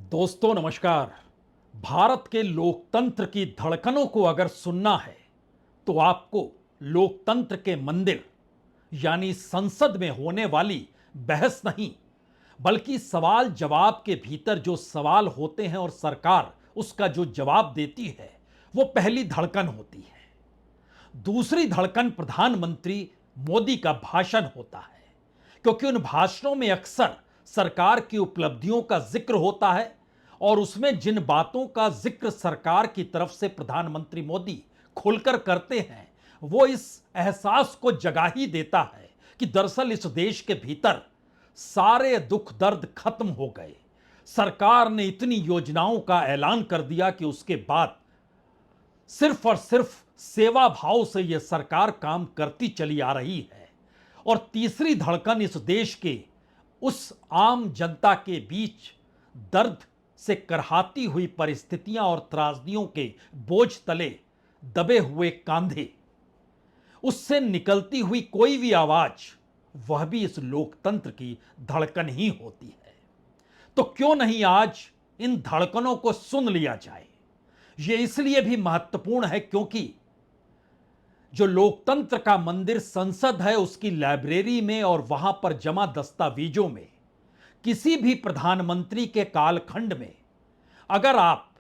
दोस्तों नमस्कार। भारत के लोकतंत्र की धड़कनों को अगर सुनना है तो आपको लोकतंत्र के मंदिर यानी संसद में होने वाली बहस नहीं, बल्कि सवाल जवाब के भीतर जो सवाल होते हैं और सरकार उसका जो जवाब देती है वो पहली धड़कन होती है। दूसरी धड़कन प्रधानमंत्री मोदी का भाषण होता है, क्योंकि उन भाषणों में अक्सर सरकार की उपलब्धियों का जिक्र होता है और उसमें जिन बातों का जिक्र सरकार की तरफ से प्रधानमंत्री मोदी खुलकर करते हैं वो इस एहसास को जगा ही देता है कि दरअसल इस देश के भीतर सारे दुख दर्द खत्म हो गए। सरकार ने इतनी योजनाओं का ऐलान कर दिया कि उसके बाद सिर्फ और सिर्फ सेवा भाव से यह सरकार काम करती चली आ रही है। और तीसरी धड़कन इस देश के उस आम जनता के बीच दर्द से करहाती हुई परिस्थितियां और त्रासदियों के बोझ तले दबे हुए कंधे, उससे निकलती हुई कोई भी आवाज, वह भी इस लोकतंत्र की धड़कन ही होती है। तो क्यों नहीं आज इन धड़कनों को सुन लिया जाए। यह इसलिए भी महत्वपूर्ण है क्योंकि जो लोकतंत्र का मंदिर संसद है उसकी लाइब्रेरी में और वहां पर जमा दस्तावेजों में किसी भी प्रधानमंत्री के कालखंड में अगर आप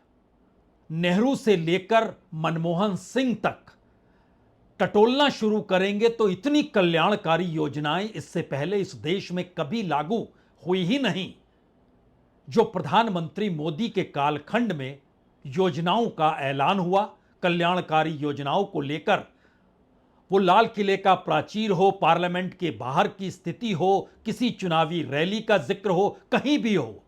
नेहरू से लेकर मनमोहन सिंह तक टटोलना शुरू करेंगे तो इतनी कल्याणकारी योजनाएं इससे पहले इस देश में कभी लागू हुई ही नहीं जो प्रधानमंत्री मोदी के कालखंड में योजनाओं का ऐलान हुआ। कल्याणकारी योजनाओं को लेकर वो लाल किले का प्राचीर हो, पार्लियामेंट के बाहर की स्थिति हो, किसी चुनावी रैली का जिक्र हो, कहीं भी हो,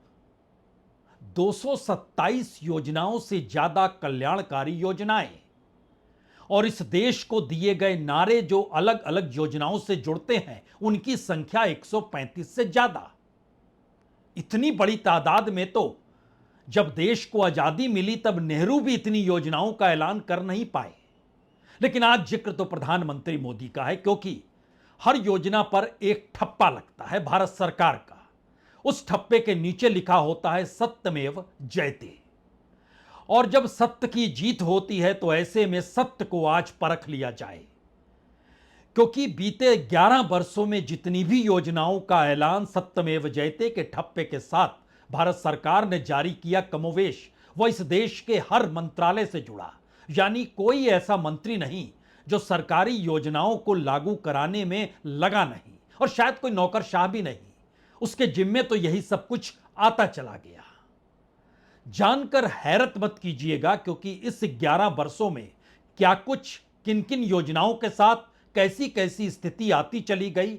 227 योजनाओं से ज्यादा कल्याणकारी योजनाएं और इस देश को दिए गए नारे जो अलग अलग योजनाओं से जुड़ते हैं उनकी संख्या 135 से ज्यादा। इतनी बड़ी तादाद में तो जब देश को आजादी मिली तब नेहरू भी इतनी योजनाओं का ऐलान कर नहीं पाए। लेकिन आज जिक्र तो प्रधानमंत्री मोदी का है क्योंकि हर योजना पर एक ठप्पा लगता है भारत सरकार का। उस ठप्पे के नीचे लिखा होता है सत्यमेव जयते। और जब सत्य की जीत होती है तो ऐसे में सत्य को आज परख लिया जाए, क्योंकि बीते 11 वर्षों में जितनी भी योजनाओं का ऐलान सत्यमेव जयते के ठप्पे के साथ भारत सरकार ने जारी किया, कमोवेश वह इस देश के हर मंत्रालय से जुड़ा। यानी कोई ऐसा मंत्री नहीं जो सरकारी योजनाओं को लागू कराने में लगा नहीं, और शायद कोई नौकरशाह भी नहीं, उसके जिम्मे तो यही सब कुछ आता चला गया। जानकर हैरत मत कीजिएगा क्योंकि इस 11 वर्षों में क्या कुछ किन किन योजनाओं के साथ कैसी कैसी स्थिति आती चली गई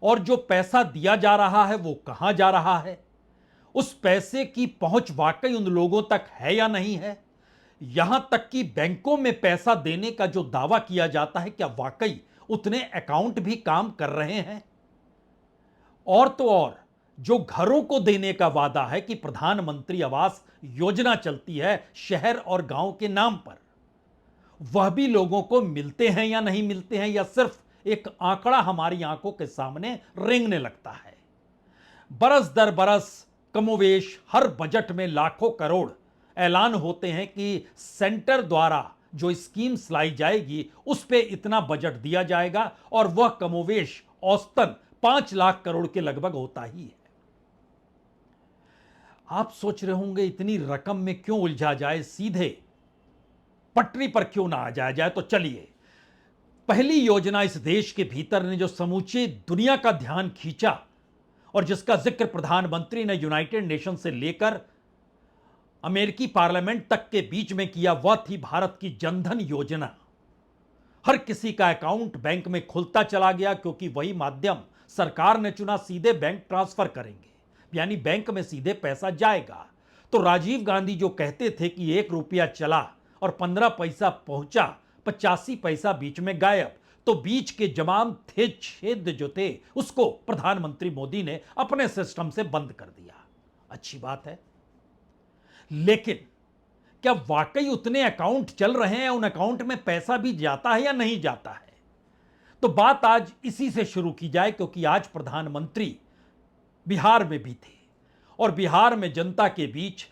और जो पैसा दिया जा रहा है वो कहां जा रहा है, उस पैसे की पहुंच वाकई उन लोगों तक है या नहीं है, यहां तक कि बैंकों में पैसा देने का जो दावा किया जाता है क्या वाकई उतने अकाउंट भी काम कर रहे हैं। और तो और जो घरों को देने का वादा है कि प्रधानमंत्री आवास योजना चलती है शहर और गांव के नाम पर, वह भी लोगों को मिलते हैं या नहीं मिलते हैं, या सिर्फ एक आंकड़ा हमारी आंखों के सामने रेंगने लगता है। बरस दर बरस कमोवेश हर बजट में लाखों करोड़ ऐलान होते हैं कि सेंटर द्वारा जो स्कीम्स लाई जाएगी उस पे इतना बजट दिया जाएगा और वह कमोवेश औसतन 5 लाख करोड़ के लगभग होता ही है। आप सोच रहे होंगे इतनी रकम में क्यों उलझा जाए, सीधे पटरी पर क्यों ना आ जाया जाए। तो चलिए, पहली योजना इस देश के भीतर ने जो समूची दुनिया का ध्यान खींचा और जिसका जिक्र प्रधानमंत्री ने यूनाइटेड नेशन से लेकर अमेरिकी पार्लियामेंट तक के बीच में किया, वह थी भारत की जनधन योजना। हर किसी का अकाउंट बैंक में खुलता चला गया क्योंकि वही माध्यम सरकार ने चुना, सीधे बैंक ट्रांसफर करेंगे यानी बैंक में सीधे पैसा जाएगा। तो राजीव गांधी जो कहते थे कि 1 रुपया चला और 15 पैसा पहुंचा, 85 पैसा बीच में गायब, तो बीच के जमाम थे छेद जो थे उसको प्रधानमंत्री मोदी ने अपने सिस्टम से बंद कर दिया। अच्छी बात है, लेकिन क्या वाकई उतने अकाउंट चल रहे हैं, उन अकाउंट में पैसा भी जाता है या नहीं जाता है। तो बात आज इसी से शुरू की जाए क्योंकि आज प्रधानमंत्री बिहार में भी थे और बिहार में जनता के बीच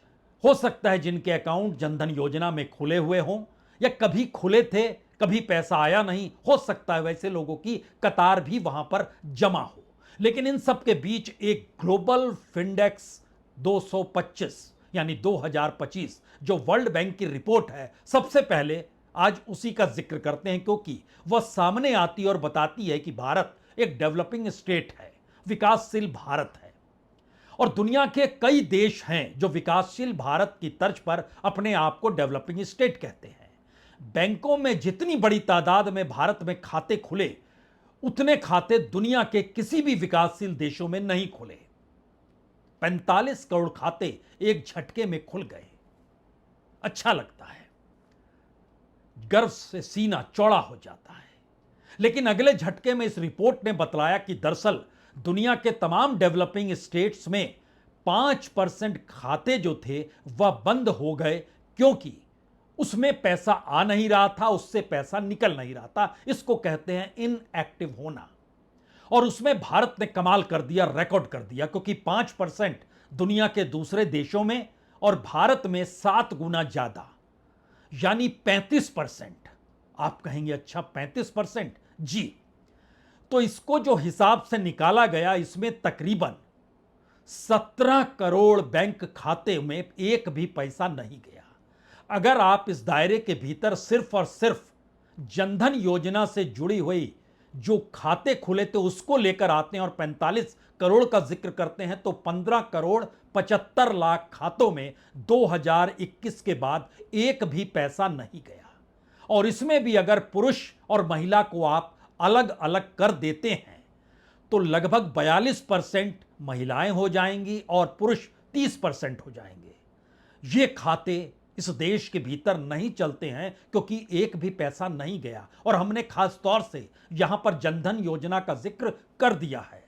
हो सकता है जिनके अकाउंट जनधन योजना में खुले हुए हों या कभी खुले थे, कभी पैसा आया नहीं, हो सकता है वैसे लोगों की कतार भी वहां पर जमा हो। लेकिन इन सब के बीच एक ग्लोबल फिंडेक्स 225 यानी 2025 जो वर्ल्ड बैंक की रिपोर्ट है, सबसे पहले आज उसी का जिक्र करते हैं, क्योंकि वह सामने आती और बताती है कि भारत एक डेवलपिंग स्टेट है, विकासशील भारत है। और दुनिया के कई देश हैं जो विकासशील भारत की तर्ज पर अपने आप को डेवलपिंग स्टेट कहते हैं। बैंकों में जितनी बड़ी तादाद में भारत में खाते खुले, उतने खाते दुनिया के किसी भी विकासशील देशों में नहीं खुले। 45 करोड़ खाते एक झटके में खुल गए। अच्छा लगता है, गर्व से सीना चौड़ा हो जाता है। लेकिन अगले झटके में इस रिपोर्ट ने बतलाया कि दरअसल दुनिया के तमाम डेवलपिंग स्टेट्स में 5% खाते जो थे वह बंद हो गए, क्योंकि उसमें पैसा आ नहीं रहा था, उससे पैसा निकल नहीं रहा था। इसको कहते हैं इनएक्टिव होना। और उसमें भारत ने कमाल कर दिया, रिकॉर्ड कर दिया, क्योंकि 5% दुनिया के दूसरे देशों में और भारत में 7 गुना ज्यादा, यानी 35%। आप कहेंगे अच्छा 35%? जी, तो इसको जो हिसाब से निकाला गया, इसमें तकरीबन 17 करोड़ बैंक खाते में एक भी पैसा नहीं गया। अगर आप इस दायरे के भीतर सिर्फ और सिर्फ जनधन योजना से जुड़ी हुई जो खाते खुले थे उसको लेकर आते हैं और 45 करोड़ का जिक्र करते हैं, तो 15 करोड़ 75 लाख खातों में 2021 के बाद एक भी पैसा नहीं गया। और इसमें भी अगर पुरुष और महिला को आप अलग अलग कर देते हैं तो लगभग 42% महिलाएं हो जाएंगी और पुरुष 30% हो जाएंगे। ये खाते इस देश के भीतर नहीं चलते हैं क्योंकि एक भी पैसा नहीं गया। और हमने खास तौर से यहां पर जनधन योजना का जिक्र कर दिया है।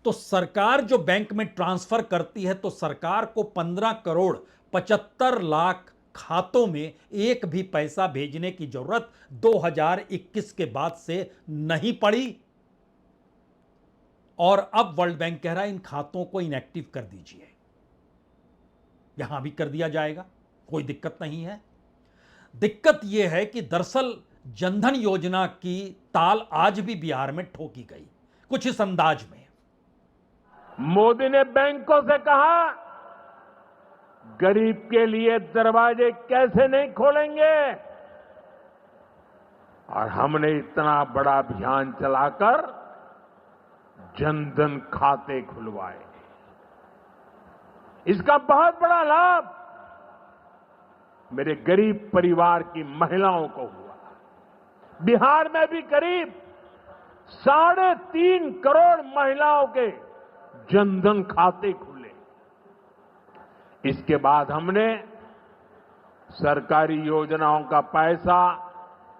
तो सरकार जो बैंक में ट्रांसफर करती है, तो सरकार को 15 करोड़ 75 लाख खातों में एक भी पैसा भेजने की जरूरत 2021 के बाद से नहीं पड़ी। और अब वर्ल्ड बैंक कह रहा है इन खातों को इनएक्टिव कर दीजिए। यहां भी कर दिया जाएगा, कोई दिक्कत नहीं है। दिक्कत यह है कि दरअसल जनधन योजना की ताल आज भी बिहार में ठोकी गई, कुछ इस अंदाज में। मोदी ने बैंकों से कहा गरीब के लिए दरवाजे कैसे नहीं खोलेंगे, और हमने इतना बड़ा अभियान चलाकर जनधन खाते खुलवाए। इसका बहुत बड़ा लाभ मेरे गरीब परिवार की महिलाओं को हुआ। बिहार में भी करीब 3.5 करोड़ महिलाओं के जनधन खाते खुले। इसके बाद हमने सरकारी योजनाओं का पैसा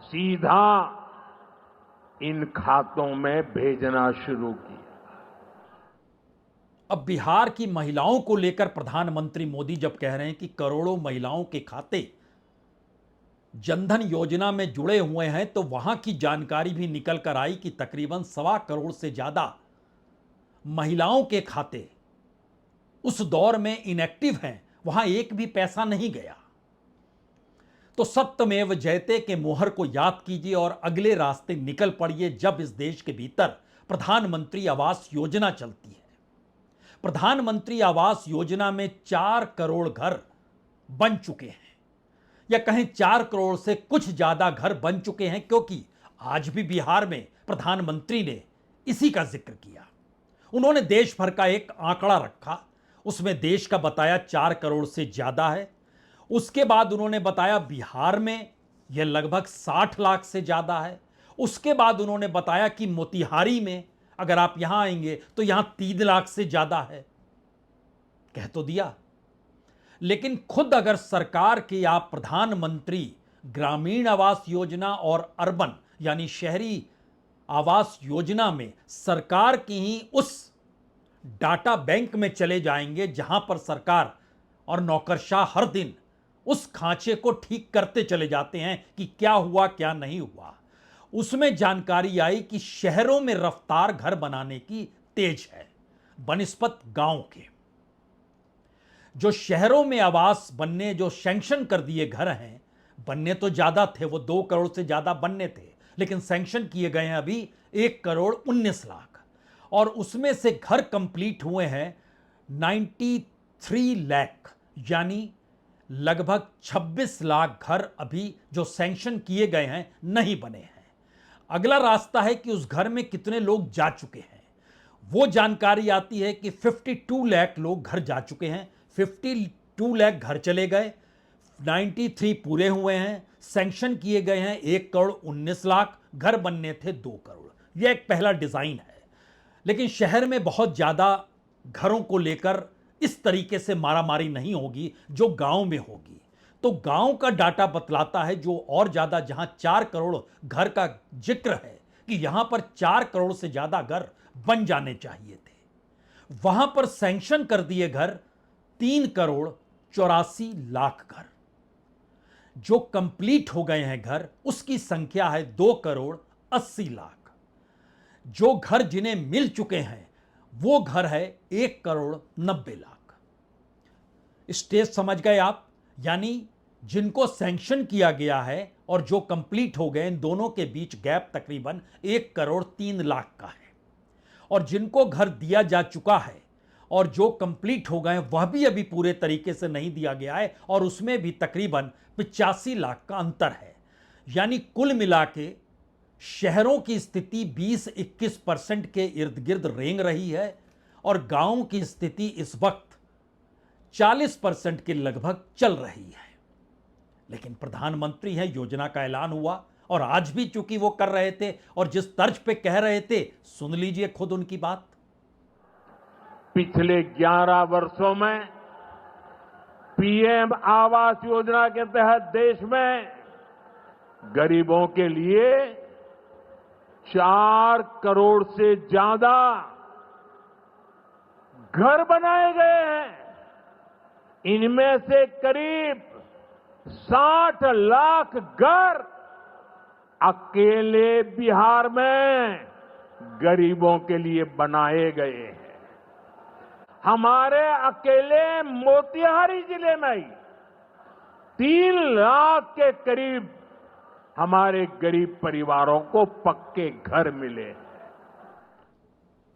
सीधा इन खातों में भेजना शुरू किया। अब बिहार की महिलाओं को लेकर प्रधानमंत्री मोदी जब कह रहे हैं कि करोड़ों महिलाओं के खाते जनधन योजना में जुड़े हुए हैं, तो वहां की जानकारी भी निकल कर आई कि तकरीबन 1.25 करोड़ से ज्यादा महिलाओं के खाते उस दौर में इनएक्टिव हैं, वहां एक भी पैसा नहीं गया। तो सत्यमेव जयते के मोहर को याद कीजिए और अगले रास्ते निकल पड़िए। जब इस देश के भीतर प्रधानमंत्री आवास योजना चलती है, प्रधानमंत्री आवास योजना में 4 करोड़ घर बन चुके हैं, या कहें 4 करोड़ से कुछ ज्यादा घर बन चुके हैं, क्योंकि आज भी बिहार में प्रधानमंत्री ने इसी का जिक्र किया। उन्होंने देश भर का एक आंकड़ा रखा, उसमें देश का बताया 4 करोड़ से ज्यादा है। उसके बाद उन्होंने बताया बिहार में यह लगभग 60 लाख से ज्यादा है। उसके बाद उन्होंने बताया कि मोतिहारी में अगर आप यहां आएंगे तो यहां 3 लाख से ज्यादा है। कह तो दिया, लेकिन खुद अगर सरकार की आप प्रधानमंत्री ग्रामीण आवास योजना और अर्बन यानी शहरी आवास योजना में सरकार की ही उस डाटा बैंक में चले जाएंगे जहां पर सरकार और नौकरशाह हर दिन उस खांचे को ठीक करते चले जाते हैं कि क्या हुआ क्या नहीं हुआ, उसमें जानकारी आई कि शहरों में रफ्तार घर बनाने की तेज है बनिस्बत गांव के। जो शहरों में आवास बनने जो सैंक्शन कर दिए घर हैं, बनने तो ज्यादा थे, वो 2 करोड़ से ज्यादा बनने थे, लेकिन सैंक्शन किए गए हैं अभी 1 करोड़ 19 लाख, और उसमें से घर कंप्लीट हुए हैं 93 लाख, यानी लगभग 26 लाख घर अभी जो सैंक्शन किए गए हैं नहीं बने हैं। अगला रास्ता है कि उस घर में कितने लोग जा चुके हैं। वो जानकारी आती है कि 52 लाख लोग घर जा चुके हैं, 52 लाख घर चले गए, 93 पूरे हुए हैं, सैंक्शन किए गए हैं 1 करोड़ 19 लाख, घर बनने थे 2 करोड़। यह एक पहला डिजाइन है। लेकिन शहर में बहुत ज्यादा घरों को लेकर इस तरीके से मारामारी नहीं होगी जो गांव में होगी। तो गांव का डाटा बतलाता है, जो और ज्यादा, जहां 4 करोड़ घर का जिक्र है कि यहां पर 4 करोड़ से ज्यादा घर बन जाने चाहिए थे, वहां पर सैंक्शन कर दिए घर 3 करोड़ 84 लाख घर। जो कंप्लीट हो गए हैं घर, उसकी संख्या है 2 करोड़ 80 लाख। जो घर जिन्हें मिल चुके हैं वो घर है 1 करोड़ 90 लाख। स्टेज समझ गए आप? यानी जिनको सैंक्शन किया गया है और जो कंप्लीट हो गए, इन दोनों के बीच गैप तकरीबन 1 करोड़ 3 लाख का है। और जिनको घर दिया जा चुका है और जो कंप्लीट हो गए वह भी अभी पूरे तरीके से नहीं दिया गया है, और उसमें भी तकरीबन 85 लाख का अंतर है। यानी कुल मिला के शहरों की स्थिति 20-21% के इर्द गिर्द रेंग रही है, और गांवों की स्थिति इस वक्त 40% के लगभग चल रही है। लेकिन प्रधानमंत्री हैं, योजना का ऐलान हुआ, और आज भी चूंकि वो कर रहे थे और जिस तर्ज पे कह रहे थे, सुन लीजिए खुद उनकी बात। पिछले 11 वर्षों में पीएम आवास योजना के तहत देश में गरीबों के लिए 4 करोड़ से ज्यादा घर बनाए गए हैं। इनमें से करीब 60 लाख घर अकेले बिहार में गरीबों के लिए बनाए गए हैं। हमारे अकेले मोतिहारी जिले में ही 3 लाख के करीब हमारे गरीब परिवारों को पक्के घर मिले हैं।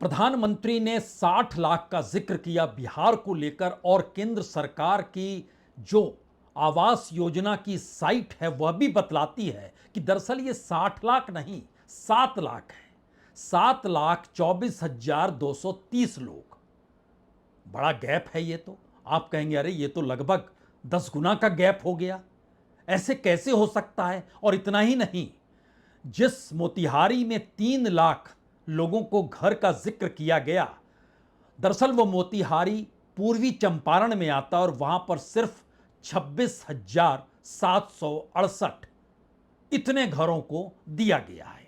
प्रधानमंत्री ने 60 लाख का जिक्र किया बिहार को लेकर, और केंद्र सरकार की जो आवास योजना की साइट है वह भी बतलाती है कि दरअसल ये 60 लाख नहीं, 7 लाख है। 7,24,230 लोग। बड़ा गैप है ये तो। आप कहेंगे अरे ये तो लगभग 10 गुना का गैप हो गया, ऐसे कैसे हो सकता है? और इतना ही नहीं, जिस मोतिहारी में 3 लाख लोगों को घर का जिक्र किया गया, दरअसल वो मोतिहारी पूर्वी चंपारण में आता, और वहां पर सिर्फ 26,768 इतने घरों को दिया गया है।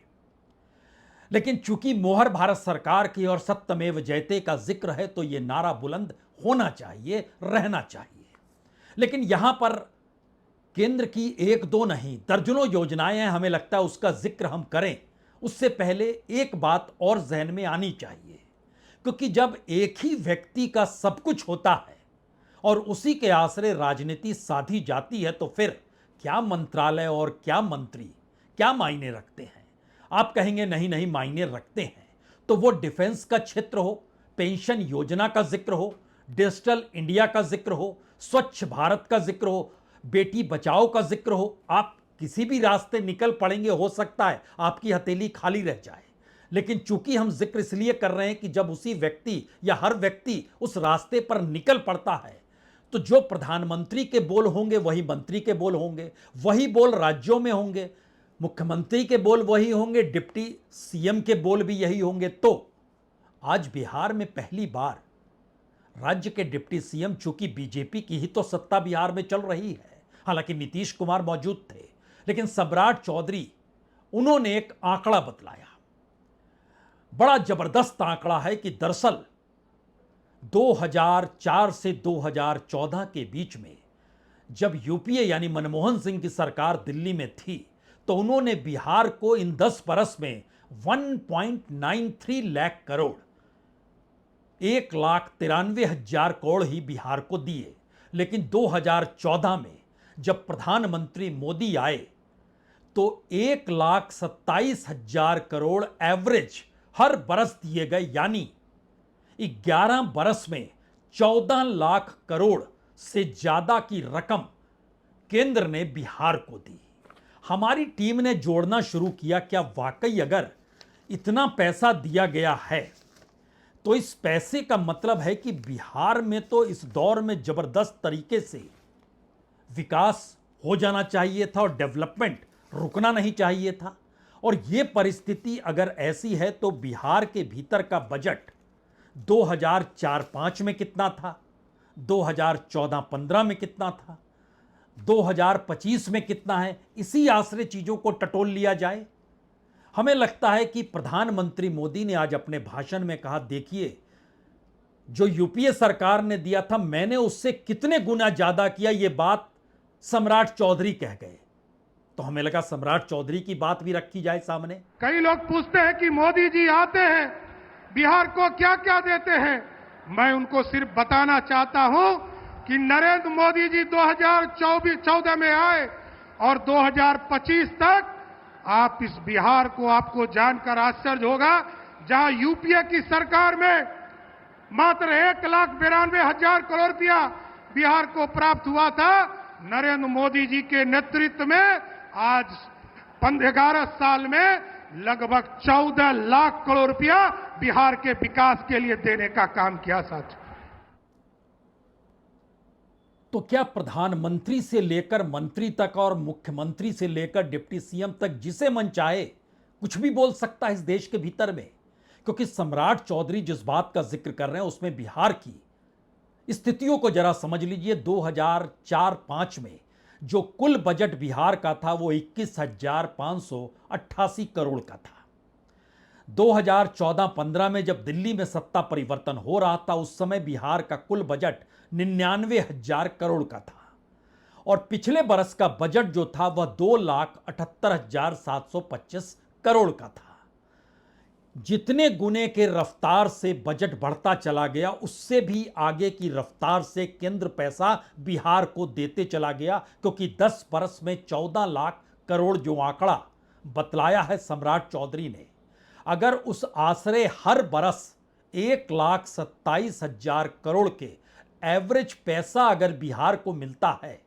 लेकिन चूंकि मोहर भारत सरकार की और सत्यमेव जयते का जिक्र है, तो यह नारा बुलंद होना चाहिए, रहना चाहिए। लेकिन यहां पर केंद्र की 1-2 नहीं, दर्जनों योजनाएं हैं। हमें लगता है उसका जिक्र हम करें उससे पहले एक बात और जहन में आनी चाहिए, क्योंकि जब एक ही व्यक्ति का सब कुछ होता है और उसी के आसरे राजनीति साधी जाती है, तो फिर क्या मंत्रालय और क्या मंत्री क्या मायने रखते हैं? आप कहेंगे नहीं नहीं, मायने रखते हैं। तो वो डिफेंस का क्षेत्र हो, पेंशन योजना का जिक्र हो, डिजिटल इंडिया का जिक्र हो, स्वच्छ भारत का जिक्र हो, बेटी बचाओ का जिक्र हो, आप किसी भी रास्ते निकल पड़ेंगे, हो सकता है आपकी हथेली खाली रह जाए। लेकिन चूंकि हम जिक्र इसलिए कर रहे हैं कि जब उसी व्यक्ति या हर व्यक्ति उस रास्ते पर निकल पड़ता है, तो जो प्रधानमंत्री के बोल होंगे वही मंत्री के बोल होंगे, वही बोल राज्यों में होंगे, मुख्यमंत्री के बोल वही होंगे, डिप्टी सीएम के बोल भी यही होंगे। तो आज बिहार में पहली बार राज्य के डिप्टी सीएम, चूंकि बीजेपी की ही तो सत्ता बिहार में चल रही है, हालांकि नीतीश कुमार मौजूद थे, लेकिन सम्राट चौधरी उन्होंने एक आंकड़ा बतलाया। बड़ा जबरदस्त आंकड़ा है कि दरअसल 2004 से 2014 के बीच में जब यूपीए यानी मनमोहन सिंह की सरकार दिल्ली में थी, तो उन्होंने बिहार को इन 10 बरस में 1.93 लाख करोड़ 1,93,000 करोड़ ही बिहार को दिए। लेकिन 2014 में जब प्रधानमंत्री मोदी आए तो 1,27,000 करोड़ एवरेज हर बरस दिए गए, यानी 11 बरस में 14 लाख करोड़ से ज्यादा की रकम केंद्र ने बिहार को दी। हमारी टीम ने जोड़ना शुरू किया, क्या वाकई अगर इतना पैसा दिया गया है तो इस पैसे का मतलब है कि बिहार में तो इस दौर में जबरदस्त तरीके से विकास हो जाना चाहिए था और डेवलपमेंट रुकना नहीं चाहिए था। और यह परिस्थिति अगर ऐसी है तो बिहार के भीतर का बजट 2004-05 में कितना था, 2014-15 में कितना था, 2025 में कितना है, इसी आश्रय चीजों को टटोल लिया जाए। हमें लगता है कि प्रधानमंत्री मोदी ने आज अपने भाषण में कहा, देखिए जो यूपीए सरकार ने दिया था मैंने उससे कितने गुना ज्यादा किया, यह बात सम्राट चौधरी कह गए। तो हमें लगा सम्राट चौधरी की बात भी रखी जाए सामने। कई लोग पूछते हैं कि मोदी जी आते हैं बिहार को क्या क्या देते हैं। मैं उनको सिर्फ बताना चाहता हूं कि नरेंद्र मोदी जी 2014 में आए और 2025 तक आप इस बिहार को, आपको जानकर आश्चर्य होगा, जहां यूपीए की सरकार में मात्र 1,92,000 करोड़ रुपया बिहार को प्राप्त हुआ था, नरेंद्र मोदी जी के नेतृत्व में आज 11 साल में लगभग 14 लाख करोड़ रुपया बिहार के विकास के लिए देने का काम किया साथियों। तो क्या प्रधानमंत्री से लेकर मंत्री तक और मुख्यमंत्री से लेकर डिप्टी सीएम तक जिसे मन चाहे कुछ भी बोल सकता है इस देश के भीतर में? क्योंकि सम्राट चौधरी जिस बात का जिक्र कर रहे हैं उसमें बिहार की स्थितियों को जरा समझ लीजिए। 2004-05 में जो कुल बजट बिहार का था वो 21,588 करोड़ का था। 2014-15 में जब दिल्ली में सत्ता परिवर्तन हो रहा था उस समय बिहार का कुल बजट 99,000 करोड़ का था और पिछले बरस का बजट जो था वह 2,78,725 करोड़ का था। जितने गुने के रफ्तार से बजट बढ़ता चला गया उससे भी आगे की रफ्तार से केंद्र पैसा बिहार को देते चला गया, क्योंकि 10 बरस में 14 लाख करोड़ जो आंकड़ा बतलाया है सम्राट चौधरी ने, अगर उस आश्रय हर बरस 1,27,000 करोड़ के एवरेज पैसा अगर बिहार को मिलता है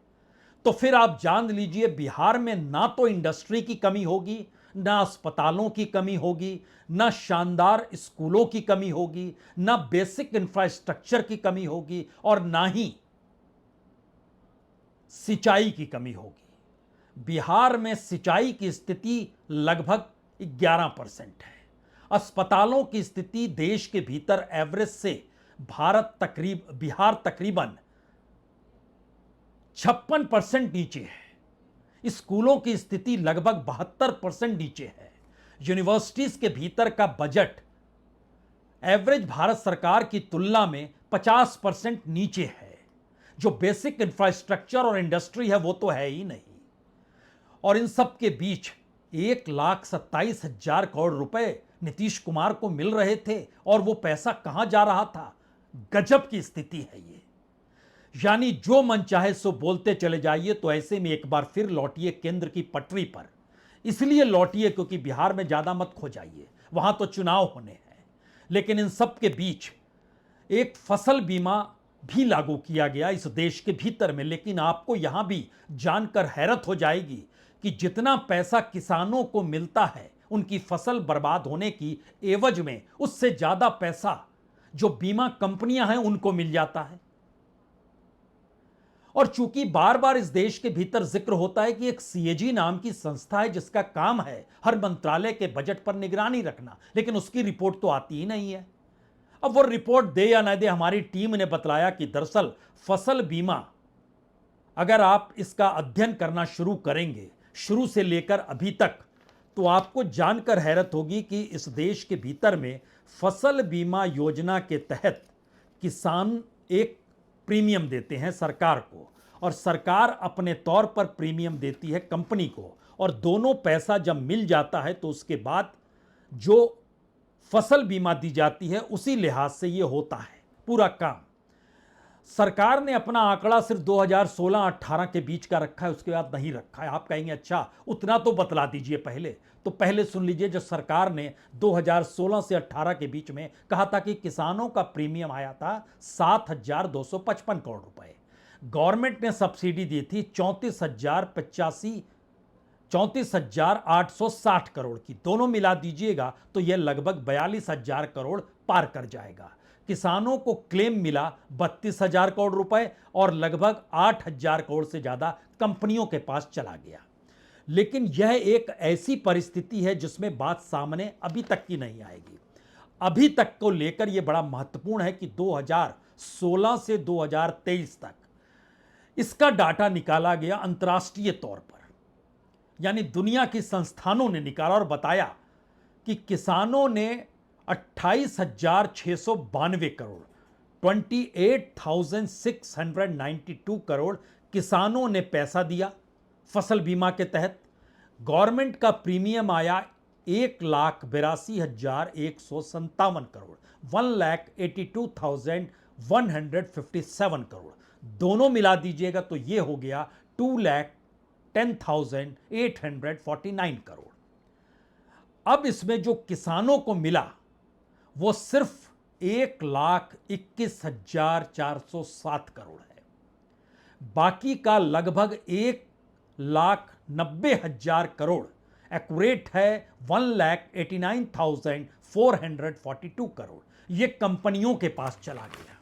तो फिर आप जान लीजिए बिहार में ना तो इंडस्ट्री की कमी होगी, ना अस्पतालों की कमी होगी, ना शानदार स्कूलों की कमी होगी, ना बेसिक इंफ्रास्ट्रक्चर की कमी होगी और ना ही सिंचाई की कमी होगी। बिहार में सिंचाई की स्थिति लगभग 11% है। अस्पतालों की स्थिति देश के भीतर एवरेज से बिहार तकरीबन 56% नीचे है। स्कूलों की स्थिति लगभग 72% नीचे है। यूनिवर्सिटीज के भीतर का बजट एवरेज भारत सरकार की तुलना में 50% नीचे है। जो बेसिक इंफ्रास्ट्रक्चर और इंडस्ट्री है वो तो है ही नहीं। और इन सब के बीच 1,27,000 करोड़ रुपए नीतीश कुमार को मिल रहे थे और वो पैसा कहां जा रहा था? गजब की स्थिति है ये। यानी जो मन चाहे सो बोलते चले जाइए। तो ऐसे में एक बार फिर लौटिए केंद्र की पटरी पर। इसलिए लौटिए क्योंकि बिहार में ज्यादा मत खो जाइए, वहां तो चुनाव होने हैं। लेकिन इन सब के बीच एक फसल बीमा भी लागू किया गया इस देश के भीतर में। लेकिन आपको यहां भी जानकर हैरत हो जाएगी कि जितना पैसा किसानों को मिलता है उनकी फसल बर्बाद होने की एवज में, उससे ज्यादा पैसा जो बीमा कंपनियां हैं उनको मिल जाता है। और चूंकि बार बार इस देश के भीतर जिक्र होता है कि एक सीएजी नाम की संस्था है जिसका काम है हर मंत्रालय के बजट पर निगरानी रखना, लेकिन उसकी रिपोर्ट तो आती ही नहीं है। अब वो रिपोर्ट दे या न दे, हमारी टीम ने बतलाया कि दरअसल फसल बीमा अगर आप इसका अध्ययन करना शुरू करेंगे शुरू से लेकर अभी तक, तो आपको जानकर हैरत होगी कि इस देश के भीतर में फसल बीमा योजना के तहत किसान एक प्रीमियम देते हैं सरकार को और सरकार अपने तौर पर प्रीमियम देती है कंपनी को, और दोनों पैसा जब मिल जाता है तो उसके बाद जो फसल बीमा दी जाती है, उसी लिहाज से ये होता है पूरा काम। सरकार ने अपना आंकड़ा सिर्फ 2016-18 के बीच का रखा है, उसके बाद नहीं रखा है। आप कहेंगे अच्छा उतना तो बतला दीजिए पहले। तो पहले सुन लीजिए, जो सरकार ने 2016 से 18 के बीच में कहा था कि किसानों का प्रीमियम आया था 7,255 करोड़ रुपए। गवर्नमेंट ने सब्सिडी दी थी 34,860 करोड़ की। दोनों मिला दीजिएगा तो यह लगभग 42,000 करोड़ पार कर जाएगा। किसानों को क्लेम मिला 32,000 करोड़ रुपए और लगभग 8,000 करोड़ से ज्यादा कंपनियों के पास चला गया। लेकिन यह एक ऐसी परिस्थिति है जिसमें बात सामने अभी तक की नहीं आएगी। अभी तक को लेकर यह बड़ा महत्वपूर्ण है कि 2016 से 2023 तक इसका डाटा निकाला गया अंतर्राष्ट्रीय तौर पर, यानी दुनिया की संस्थानों ने निकाला और बताया कि किसानों ने 28,692 करोड़ 28,692 करोड़ किसानों ने पैसा दिया फसल बीमा के तहत। गवर्नमेंट का प्रीमियम आया 1,82,157 करोड़ 1,82,157 करोड़। दोनों मिला दीजिएगा तो यह हो गया 2,10,849 करोड़। अब इसमें जो किसानों को मिला वो सिर्फ 1,21,407 करोड़ है। बाकी का लगभग 1,90,000 करोड़ एक्यूरेट है 1,89,442 करोड़ ये कंपनियों के पास चला गया।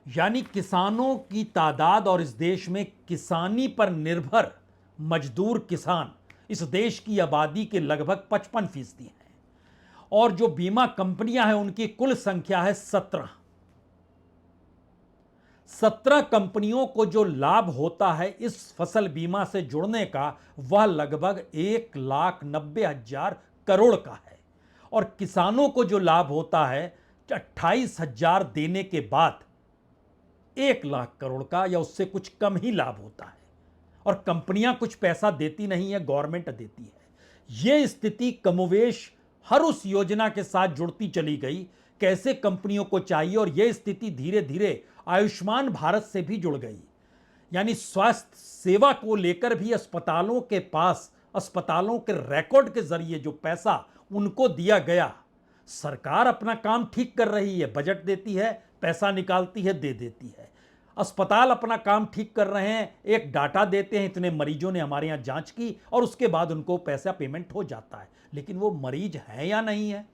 यानी किसानों की तादाद और इस देश में किसानी पर निर्भर मजदूर किसान इस देश की आबादी के लगभग 55% हैं और जो बीमा कंपनियां हैं उनकी कुल संख्या है 17 कंपनियों को जो लाभ होता है इस फसल बीमा से जुड़ने का वह लगभग 1,90,000 करोड़ का है और किसानों को जो लाभ होता है 28,000 देने के बाद 1,00,000 करोड़ का या उससे कुछ कम ही लाभ होता है और कंपनियां कुछ पैसा देती नहीं है, गवर्नमेंट देती है। यह स्थिति कमोवेश हर उस योजना के साथ जुड़ती चली गई कैसे कंपनियों को चाहिए और यह स्थिति धीरे धीरे आयुष्मान भारत से भी जुड़ गई। यानी स्वास्थ्य सेवा को लेकर भी अस्पतालों के पास अस्पतालों के रिकॉर्ड के जरिए जो पैसा उनको दिया गया, सरकार अपना काम ठीक कर रही है, बजट देती है, पैसा निकालती है, दे देती है। अस्पताल अपना काम ठीक कर रहे हैं, एक डाटा देते हैं इतने मरीजों ने हमारे यहां जांच की और उसके बाद उनको पैसा पेमेंट हो जाता है, लेकिन वो मरीज है या नहीं है।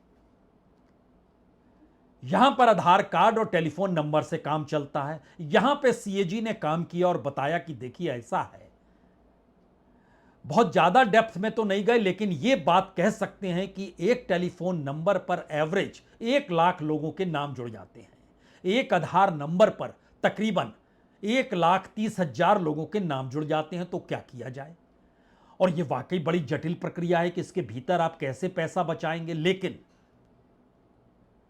यहां पर आधार कार्ड और टेलीफोन नंबर से काम चलता है। यहां पे सीएजी ने काम किया और बताया कि देखिए ऐसा है। बहुत ज्यादा डेप्थ में तो नहीं गए, लेकिन यह बात कह सकते हैं कि एक टेलीफोन नंबर पर एवरेज 1,00,000 लोगों के नाम जुड़ जाते हैं। एक आधार नंबर पर तकरीबन 1,30,000 लोगों के नाम जुड़ जाते हैं। तो क्या किया जाए? और यह वाकई बड़ी जटिल प्रक्रिया है कि इसके भीतर आप कैसे पैसा बचाएंगे, लेकिन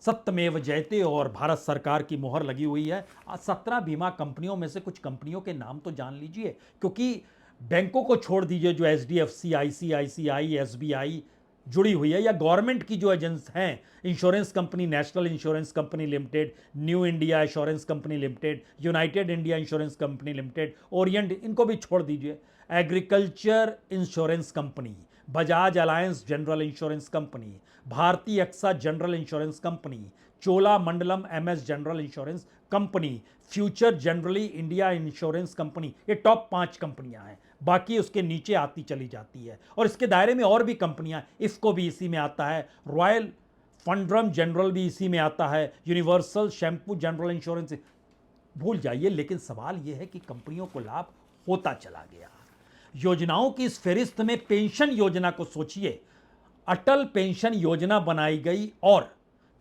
सत्यमेव जयते और भारत सरकार की मोहर लगी हुई है। 17 बीमा कंपनियों में से कुछ कंपनियों के नाम तो जान लीजिए, क्योंकि बैंकों को छोड़ दीजिए जो एचडीएफसी, आईसीआईसीआई, एसबीआई जुड़ी हुई है, या गवर्नमेंट की जो एजेंट्स हैं, insurance company national insurance company limited, new India insurance company limited, united India insurance company limited, Orient, इनको भी छोड़ दीजिए। Agriculture insurance company, Bajaj Allianz general insurance company, Bharatiya AXA general insurance company, Chola Mandalam MS general insurance company, future Generali India insurance company, ये top 5 कंपनियां हैं। बाकी उसके नीचे आती चली जाती है और इसके दायरे में और भी कंपनियां, इफको भी इसी में आता है, रॉयल फंड्रम जनरल भी इसी में आता है, यूनिवर्सल शैम्पू जनरल इंश्योरेंस, भूल जाइए। लेकिन सवाल यह है कि कंपनियों को लाभ होता चला गया। योजनाओं की इस फहरिस्त में पेंशन योजना को सोचिए। अटल पेंशन योजना बनाई गई और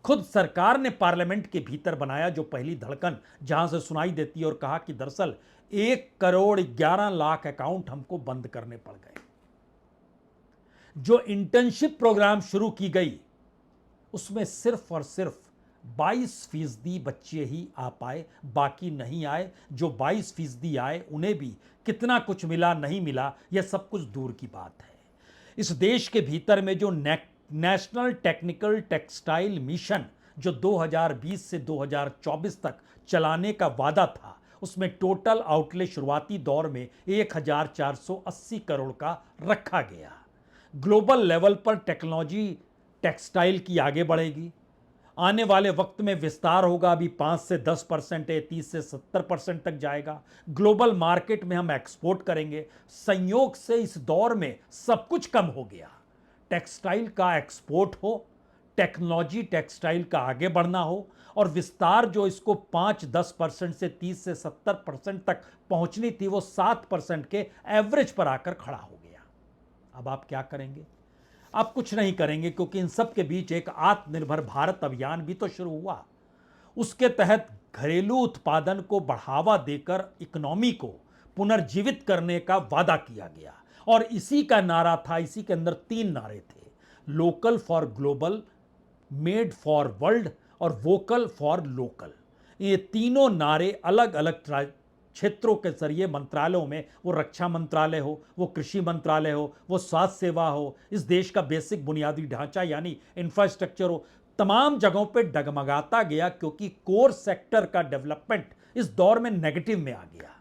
खुद सरकार ने पार्लियामेंट के भीतर बनाया, जो पहली धड़कन जहां से सुनाई देती है, और कहा कि दरअसल 1,11,00,000 अकाउंट हमको बंद करने पड़ गए। जो इंटर्नशिप प्रोग्राम शुरू की गई उसमें सिर्फ और सिर्फ 22% बच्चे ही आ पाए, बाकी नहीं आए। जो 22% आए उन्हें भी कितना कुछ मिला नहीं मिला, यह सब कुछ दूर की बात है। इस देश के भीतर में जो नेशनल टेक्निकल टेक्सटाइल मिशन जो 2020 से 2024 तक चलाने का वादा था, उसमें टोटल आउटले शुरुआती दौर में 1480 करोड़ का रखा गया। ग्लोबल लेवल पर टेक्नोलॉजी टेक्सटाइल की आगे बढ़ेगी। आने वाले वक्त में विस्तार होगा, अभी 5 से 10% है, 30 से 70% तक जाएगा। ग्लोबल मार्केट में हम एक्सपोर्ट करेंगे। संयोग से इस दौर में सब कुछ कम हो गया। टेक्सटाइल का एक्सपोर्ट हो, टेक्नोलॉजी टेक्सटाइल का आगे बढ़ना हो, और विस्तार जो इसको 5-10% से 30 से 70% तक पहुंचनी थी, वो 7% के एवरेज पर आकर खड़ा हो गया। अब आप क्या करेंगे? आप कुछ नहीं करेंगे, क्योंकि इन सब के बीच एक आत्मनिर्भर भारत अभियान भी तो शुरू हुआ। उसके तहत घरेलू उत्पादन को बढ़ावा देकर इकोनॉमी को पुनर्जीवित करने का वादा किया गया, और इसी का नारा था। इसी के अंदर 3 नारे थे: local for global, made for world और वोकल फॉर लोकल। ये तीनों नारे अलग अलग क्षेत्रों के जरिए मंत्रालयों में, वो रक्षा मंत्रालय हो, वो कृषि मंत्रालय हो, वो स्वास्थ्य सेवा हो, इस देश का बेसिक बुनियादी ढांचा यानी इंफ्रास्ट्रक्चर हो, तमाम जगहों पे डगमगाता गया, क्योंकि कोर सेक्टर का डेवलपमेंट इस दौर में नेगेटिव में आ गया।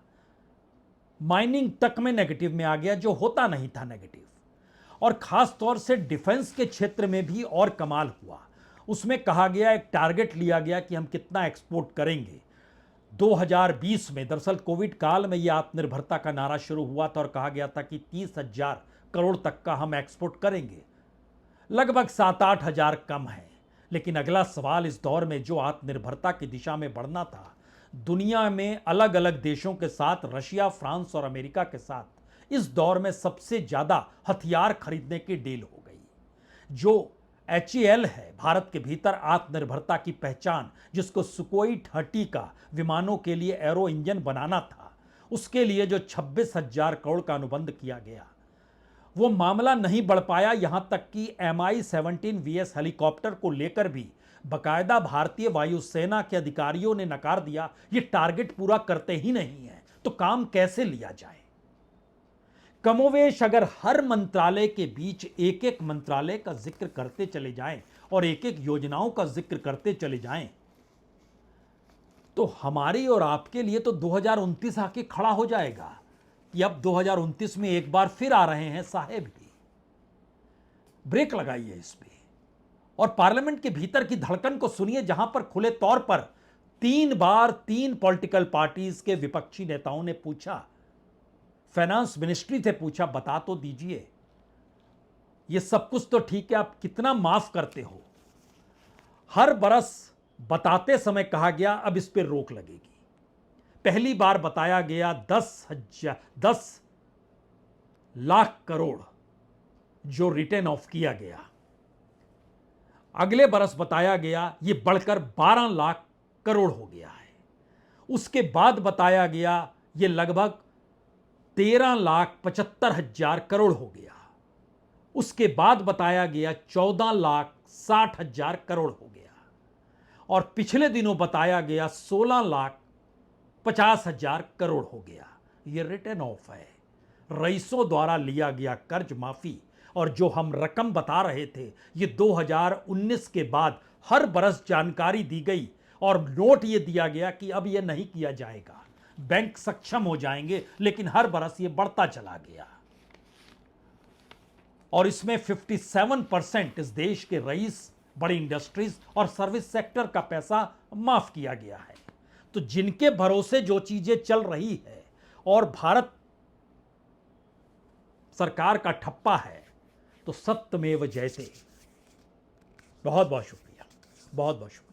माइनिंग तक में नेगेटिव में आ गया, जो होता नहीं था नेगेटिव। और खास तौर से डिफेंस के क्षेत्र में भी और कमाल हुआ। उसमें कहा गया, एक टारगेट लिया गया कि हम कितना एक्सपोर्ट करेंगे। 2020 में, दरअसल कोविड काल में यह आत्मनिर्भरता का नारा शुरू हुआ था, और कहा गया था कि 30,000 करोड़ तक का हम एक्सपोर्ट करेंगे। लगभग 7-8 हजार कम है। लेकिन अगला सवाल, इस दौर में जो आत्मनिर्भरता की दिशा में बढ़ना था, दुनिया में अलग अलग देशों के साथ, रशिया, फ्रांस और अमेरिका के साथ इस दौर में सबसे ज्यादा हथियार खरीदने की डील हो गई। जो HAL है, भारत के भीतर आत्मनिर्भरता की पहचान, जिसको सुकोई 30 का विमानों के लिए एरो इंजन बनाना था, उसके लिए जो 26,000 करोड़ का अनुबंध किया गया, वो मामला नहीं बढ़ पाया। यहां तक कि Mi-17 हेलीकॉप्टर को लेकर भी बाकायदा भारतीय वायुसेना के अधिकारियों ने नकार दिया। ये टारगेट पूरा करते ही नहीं है, तो काम कैसे लिया जाए? कमोवेश अगर हर मंत्रालय के बीच एक एक मंत्रालय का जिक्र करते चले जाएं और एक एक योजनाओं का जिक्र करते चले जाएं, तो हमारी और आपके लिए तो 2029 आके खड़ा हो जाएगा कि अब 2029 में एक बार फिर आ रहे हैं साहेब ही। ब्रेक लगाइए इस पे, और पार्लियामेंट के भीतर की धड़कन को सुनिए, जहां पर खुले तौर पर 3 बार 3 पॉलिटिकल पार्टीज के विपक्षी नेताओं ने पूछा, फाइनेंस मिनिस्ट्री से पूछा, बता तो दीजिए, ये सब कुछ तो ठीक है, आप कितना माफ करते हो? हर बरस बताते समय कहा गया अब इस पर रोक लगेगी। पहली बार बताया गया 10 लाख करोड़ जो रिटर्न ऑफ किया गया। अगले बरस बताया गया ये बढ़कर 12 लाख करोड़ हो गया है। उसके बाद बताया गया ये लगभग 13,75,000 करोड़ हो गया। उसके बाद बताया गया 14,60,000 करोड़ हो गया, और पिछले दिनों बताया गया 16,50,000 करोड़ हो गया। यह रिटर्न ऑफ है, रईसों द्वारा लिया गया कर्ज माफी। और जो हम रकम बता रहे थे, ये 2019 के बाद हर बरस जानकारी दी गई और नोट ये दिया गया कि अब यह नहीं किया जाएगा, बैंक सक्षम हो जाएंगे, लेकिन हर बरस ये बढ़ता चला गया। और इसमें 57% इस देश के रईस, बड़ी इंडस्ट्रीज और सर्विस सेक्टर का पैसा माफ किया गया है। तो जिनके भरोसे जो चीजें चल रही है और भारत सरकार का ठप्पा है, तो सत्यमेव जयते। बहुत बहुत शुक्रिया, बहुत बहुत शुक्रिया।